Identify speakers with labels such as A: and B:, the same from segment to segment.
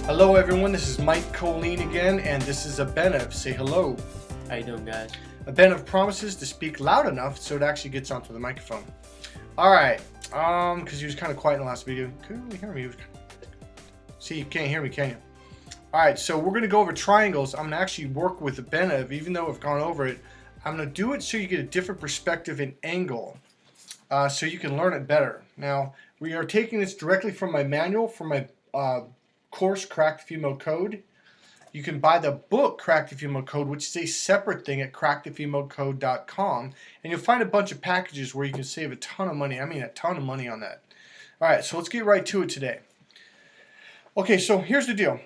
A: Hello everyone, this is Mike Kollin again, and this is Abenev. Say hello.
B: How you doing, guys?
A: Abenev promises to speak loud enough so it actually gets onto the microphone. Alright, because he was kind of quiet in the last video. Couldn't really hear me. See, you can't hear me, can you? Alright, so we're going to go over triangles. I'm going to actually work with Abenev, even though I've gone over it. I'm going to do it so you get a different perspective and angle, so you can learn it better. Now, we are taking this directly from my manual, from my course, Crack the Female Code. You can buy the book, Crack the Female Code, which is a separate thing at crackthefemalecode.com, and you'll find a bunch of packages where you can save a ton of money. I mean, a ton of money on that. All right, so let's get right to it today. Okay, so here's the deal.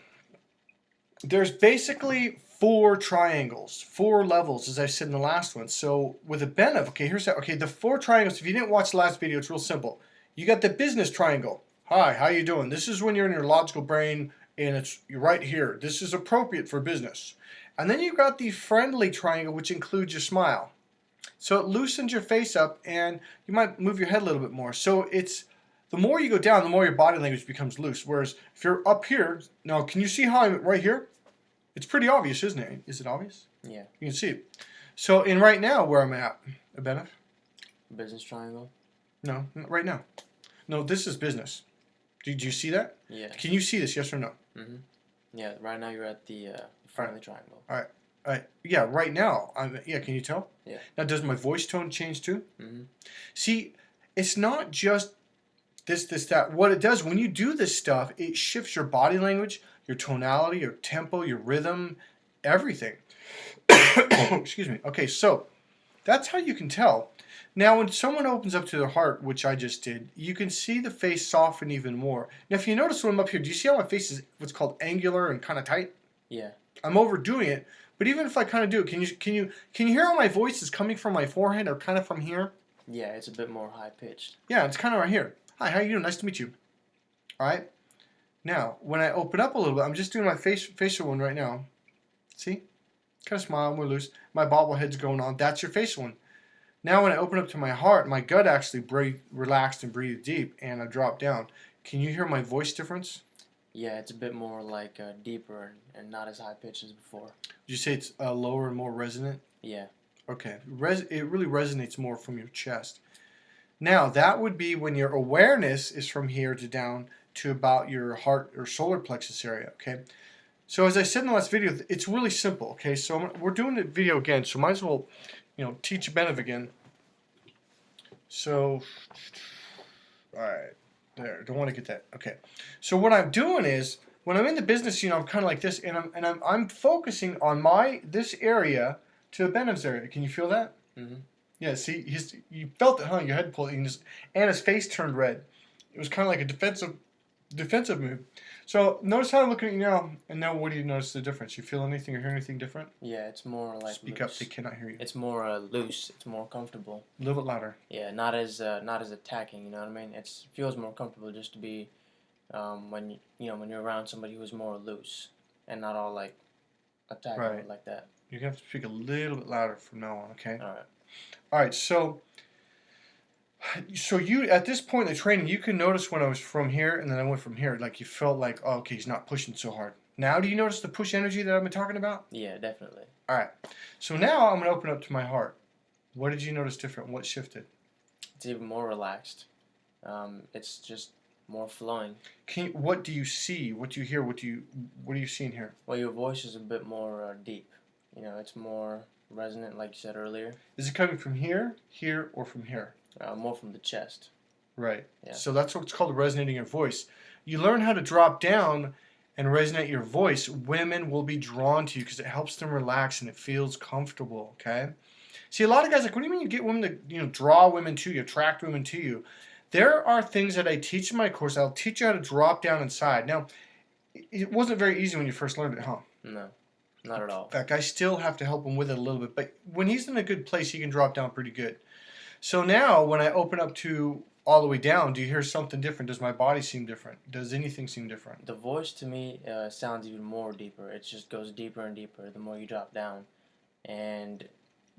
A: There's basically 4 triangles, 4 levels, as I said in the last one. So with Abenev, okay, here's that. Okay, the 4 triangles. If you didn't watch the last video, it's real simple. You got the business triangle. Hi, how you doing? This is when you're in your logical brain, and you're right here. This is appropriate for business. And then you've got the friendly triangle, which includes your smile. So it loosens your face up, and you might move your head a little bit more. So it's the more you go down, the more your body language becomes loose. Whereas if you're up here, now can you see how I'm right here? It's pretty obvious, isn't it? Is it obvious?
B: Yeah.
A: You can see it. So in right now, where I'm at, Abenev?
B: Business triangle?
A: No, right now. No, this is business. Did you see that?
B: Yeah.
A: Can you see this, yes or no?
B: Mm-hmm. Yeah, right now you're at the friendly triangle.
A: All right. Yeah, right now. Yeah, can you tell?
B: Yeah.
A: Now, does my voice tone change too?
B: Mm-hmm.
A: See, it's not just this, that. What it does, when you do this stuff, it shifts your body language, your tonality, your tempo, your rhythm, everything. Excuse me. Okay, so that's how you can tell. Now, when someone opens up to their heart, which I just did, you can see the face soften even more. Now, if you notice when I'm up here, do you see how my face is what's called angular and kind of tight?
B: Yeah.
A: I'm overdoing it, but even if I kind of do it, can you hear how my voice is coming from my forehead or kind of from here?
B: Yeah, it's a bit more high pitched.
A: Yeah, it's kind of right here. Hi, how you doing? Nice to meet you. All right. Now, when I open up a little bit, I'm just doing my facial one right now. See? Kind of smile, more loose. My bobblehead's going on. That's your facial one. Now when I open up to my heart, my gut actually relaxed and breathed deep, and I dropped down. Can you hear my voice difference?
B: Yeah, it's a bit more like deeper and not as high pitched as before.
A: Did you say it's lower and more resonant?
B: Yeah.
A: Okay. It really resonates more from your chest. Now that would be when your awareness is from here to down to about your heart or solar plexus area. Okay. So as I said in the last video, it's really simple. Okay. So we're doing the video again, so might as well, teach Abenev again. So, all right, there. Don't want to get that. Okay. So what I'm doing is when I'm in the business, I'm kind of like this, and I'm focusing on this area to Abenev's area. Can you feel that?
B: Mm-hmm.
A: Yeah. See, you felt it, huh? Your head pulled, and his face turned red. It was kind of like a defensive move. So notice how I'm looking at you now, and now what do you notice the difference? You feel anything or hear anything different?
B: Yeah, it's more like
A: Speak
B: loose.
A: up, they cannot hear you.
B: It's more loose. It's more comfortable.
A: A little bit louder.
B: Yeah, not as attacking. You know what I mean? It feels more comfortable just to be when you're around somebody who's more loose and not all like attacking
A: Right.
B: like that.
A: You're going to have to speak a little bit louder from now on, okay?
B: All right.
A: All right, so you, at this point in the training, you can notice when I was from here and then I went from here, like you felt like, oh, okay, he's not pushing so hard. Now do you notice the push energy that I've been talking about?
B: Yeah, definitely.
A: All right, so now I'm going to open up to my heart. What did you notice different? What shifted?
B: It's even more relaxed. It's just more flowing.
A: What do you see? What do you hear? What are you seeing here?
B: Well, your voice is a bit more deep. It's more resonant, like you said earlier.
A: Is it coming from here, or from here?
B: More from the chest.
A: Right.
B: Yeah.
A: So that's what's called resonating your voice. You learn how to drop down and resonate your voice. Women will be drawn to you because it helps them relax and it feels comfortable. Okay. See, a lot of guys like, what do you mean you get women to draw women to you, attract women to you? There are things that I teach in my course. I'll teach you how to drop down inside. Now, it wasn't very easy when you first learned it, huh?
B: No, not at all.
A: In fact, I still have to help him with it a little bit. But when he's in a good place, he can drop down pretty good. So now when I open up to all the way down, do you hear something different? Does my body seem different? Does anything seem different?
B: The voice to me sounds even more deeper. It just goes deeper and deeper the more you drop down. And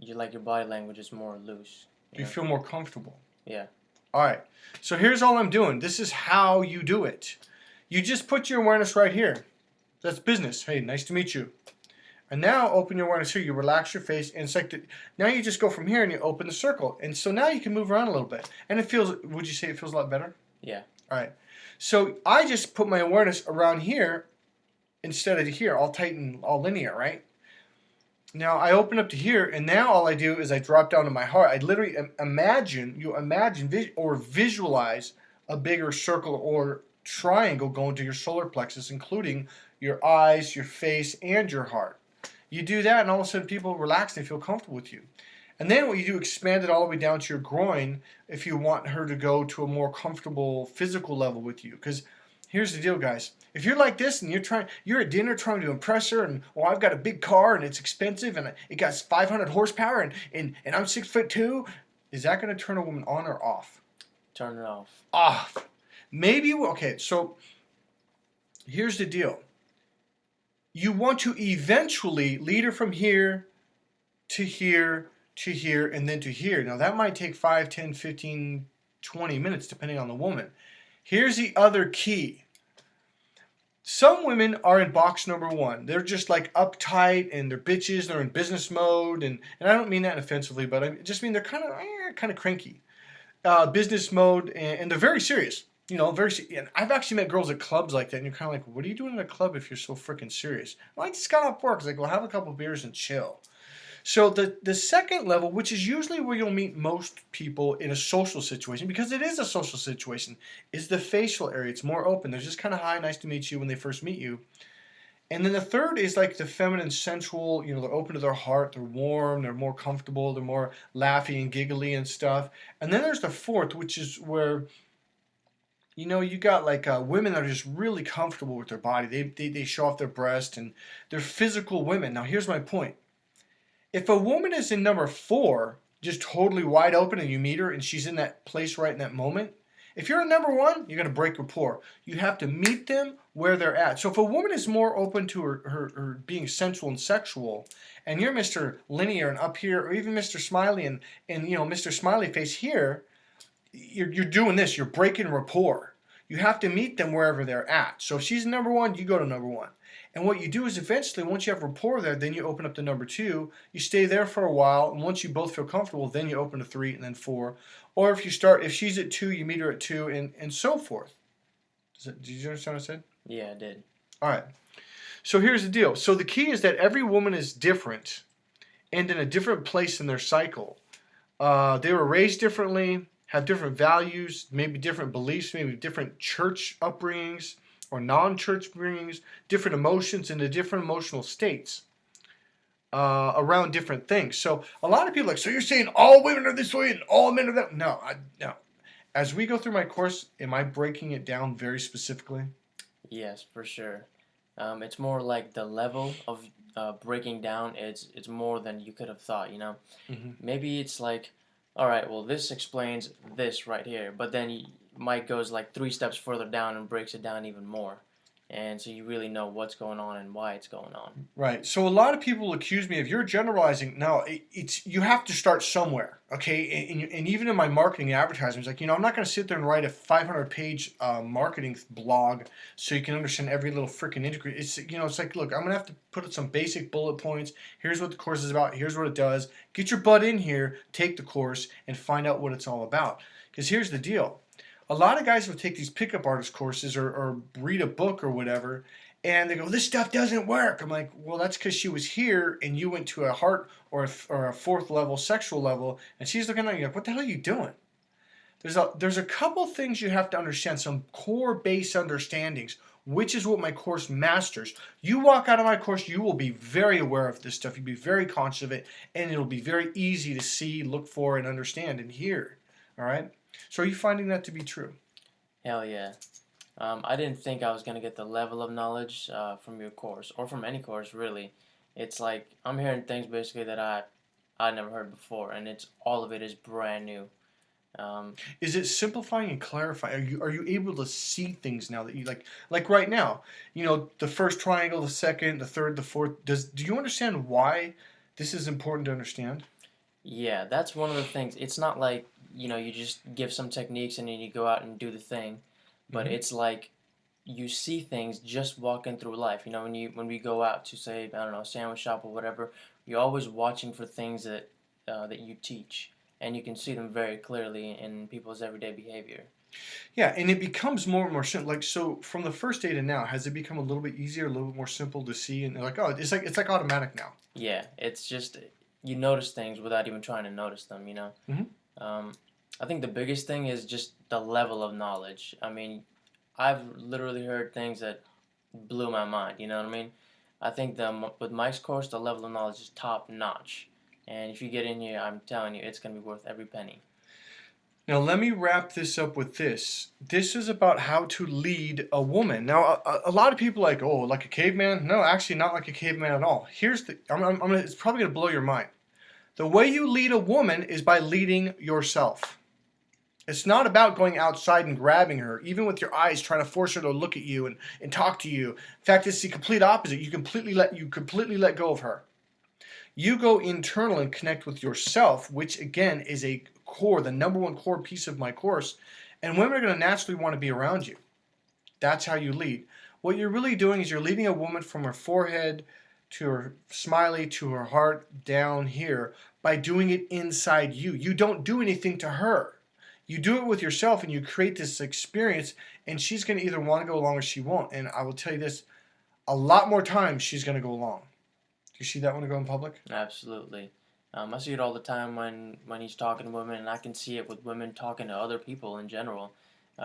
B: your body language is more loose.
A: Do you feel more comfortable?
B: Yeah.
A: All right. So here's all I'm doing. This is how you do it. You just put your awareness right here. That's business. Hey, nice to meet you. And now open your awareness here. You relax your face, and it's like now you just go from here and you open the circle, and so now you can move around a little bit, and it feels. Would you say it feels a lot better?
B: Yeah.
A: All right. So I just put my awareness around here instead of here, all tight and all linear, right? Now I open up to here, and now all I do is I drop down to my heart. I literally imagine or visualize a bigger circle or triangle going to your solar plexus, including your eyes, your face, and your heart. You do that, and all of a sudden people relax and they feel comfortable with you. And then what you do, expand it all the way down to your groin if you want her to go to a more comfortable physical level with you. Because here's the deal, guys. If you're like this and you're at dinner trying to impress her, and I've got a big car and it's expensive and it got 500 horsepower and I'm 6'2", is that going to turn a woman on or off?
B: Turn it off.
A: Off. Maybe, okay, so here's the deal. You want to eventually lead her from here to here to here and then to here. Now that might take 5, 10, 15, 20 minutes depending on the woman. Here's the other key. Some women are in box number 1. They're just like uptight and they're bitches. They're in business mode, and I don't mean that offensively, but I just mean they're kind of cranky. Business mode, and they're very serious. You know, and I've actually met girls at clubs like that, and you're kind of like, what are you doing in a club if you're so freaking serious? Well, I just got off work. It's like, well, have a couple beers and chill. So the second level, which is usually where you'll meet most people in a social situation, because it is a social situation, is the facial area. It's more open. They're just kind of, hi, nice to meet you when they first meet you. And then the third is like the feminine, sensual, you know, they're open to their heart, they're warm, they're more comfortable, they're more laughy and giggly and stuff. And then there's the fourth, which is where, you know, you got like women that are just really comfortable with their body. They show off their breast and they're physical women. Now, here's my point. If a woman is in number 4, just totally wide open, and you meet her and she's in that place right in that moment, if you're in number 1, you're going to break rapport. You have to meet them where they're at. So if a woman is more open to her being sensual and sexual, and you're Mr. Linear and up here, or even Mr. Smiley and you know, Mr. Smiley face here, you're doing this. You're breaking rapport. You have to meet them wherever they're at. So if she's number 1, you go to number 1. And what you do is eventually, once you have rapport there, then you open up to number 2. You stay there for a while, and once you both feel comfortable, then you open to 3 and then 4. Or if she's at 2, you meet her at 2, and so forth. Did you understand what I said?
B: Yeah, I did.
A: All right. So here's the deal. So the key is that every woman is different and in a different place in their cycle. They were raised differently, have different values, maybe different beliefs, maybe different church upbringings or non-church upbringings, different emotions into different emotional states around different things. So a lot of people are like, so you're saying all women are this way and all men are that? No, no. As we go through my course, am I breaking it down very specifically?
B: Yes, for sure. It's more like the level of breaking down. It's more than you could have thought. You know, maybe it's like, all right, well, this explains this right here, but then Mike goes like 3 steps further down and breaks it down even more. And so you really know what's going on and why it's going on.
A: Right. So a lot of people accuse me of you're generalizing. No, it's you have to start somewhere, okay? And even in my marketing advertisements, like, you know, I'm not going to sit there and write a 500-page marketing blog so you can understand every little freaking integrate. It's, you know, it's like, look, I'm going to have to put some basic bullet points. Here's what the course is about. Here's what it does. Get your butt in here, take the course, and find out what it's all about. Because here's the deal. A lot of guys will take these pickup artist courses or read a book or whatever, and they go, this stuff doesn't work. I'm like, well, that's because she was here and you went to a heart or a 4th level, sexual level, and she's looking at you like, what the hell are you doing? There's a couple things you have to understand, some core base understandings, which is what my course masters. You walk out of my course, you will be very aware of this stuff. You'll be very conscious of it, and it'll be very easy to see, look for, and understand and hear. All right? So are you finding that to be true?
B: Hell yeah. I didn't think I was going to get the level of knowledge from your course, or from any course, really. It's like I'm hearing things basically that I never heard before, and all of it is brand new.
A: Is it simplifying and clarifying? Are you able to see things now that you like right now? You know, the first triangle, the second, the third, the fourth. Do you understand why this is important to understand?
B: Yeah, that's one of the things. It's not like, you know, you just give some techniques and then you go out and do the thing, but it's like you see things just walking through life. You know, when we go out to, say, I don't know, a sandwich shop or whatever, you're always watching for things that you teach, and you can see them very clearly in people's everyday behavior.
A: Yeah, and it becomes more and more simple. Like, so from the first day to now, has it become a little bit easier, a little bit more simple to see, and like, oh, it's like automatic now.
B: Yeah, it's just you notice things without even trying to notice them. You know, I think the biggest thing is just the level of knowledge. I mean, I've literally heard things that blew my mind. You know what I mean? I think with Mike's course, the level of knowledge is top notch, and if you get in here, I'm telling you, it's gonna be worth every penny.
A: Now, let me wrap this up with this. This is about how to lead a woman. Now, a lot of people are like, oh, like a caveman? No, actually, not like a caveman at all. It's probably going to blow your mind. The way you lead a woman is by leading yourself. It's not about going outside and grabbing her, even with your eyes, trying to force her to look at you and talk to you. In fact, it's the complete opposite. You completely let go of her. You go internal and connect with yourself, which again is the number one core piece of my course. And women are going to naturally want to be around you. That's how you lead. What you're really doing is you're leading a woman from her forehead to her smiley to her heart down here by doing it inside you. You don't do anything to her. You do it with yourself and you create this experience, and she's going to either want to go along or she won't. And I will tell you this, a lot more times she's going to go along. You see that when I go in public?
B: Absolutely. I see it all the time when he's talking to women, and I can see it with women talking to other people in general.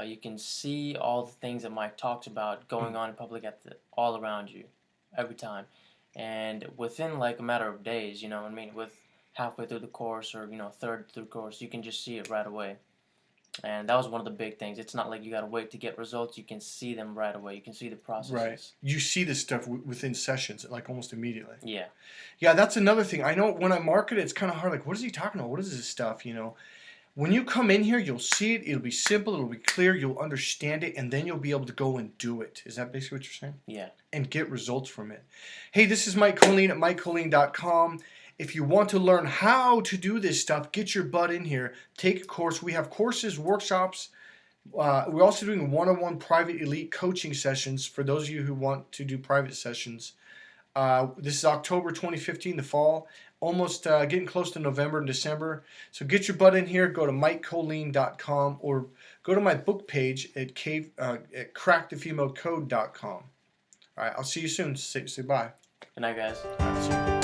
B: You can see all the things that Mike talks about going on in public all around you, every time. And within like a matter of days, you know what I mean, with halfway through the course or, third through the course, you can just see it right away. And that was one of the big things. It's not like you got to wait to get results. You can see them right away. You can see the processes.
A: Right. You see this stuff within sessions, like almost immediately.
B: Yeah.
A: Yeah, that's another thing. I know when I market it, it's kind of hard. Like, what is he talking about? What is this stuff, When you come in here, you'll see it. It'll be simple. It'll be clear. You'll understand it. And then you'll be able to go and do it. Is that basically what you're saying?
B: Yeah.
A: And get results from it. Hey, this is Mike Kollin at MikeKollin.com. If you want to learn how to do this stuff, get your butt in here. Take a course. We have courses, workshops. We're also doing one-on-one private elite coaching sessions for those of you who want to do private sessions. This is October 2015, the fall. Almost getting close to November and December. So get your butt in here. Go to MikeKollin.com or go to my book page at crackthefemalecode.com. All right, I'll see you soon. Say bye.
B: Good night, guys.
A: All right, see you.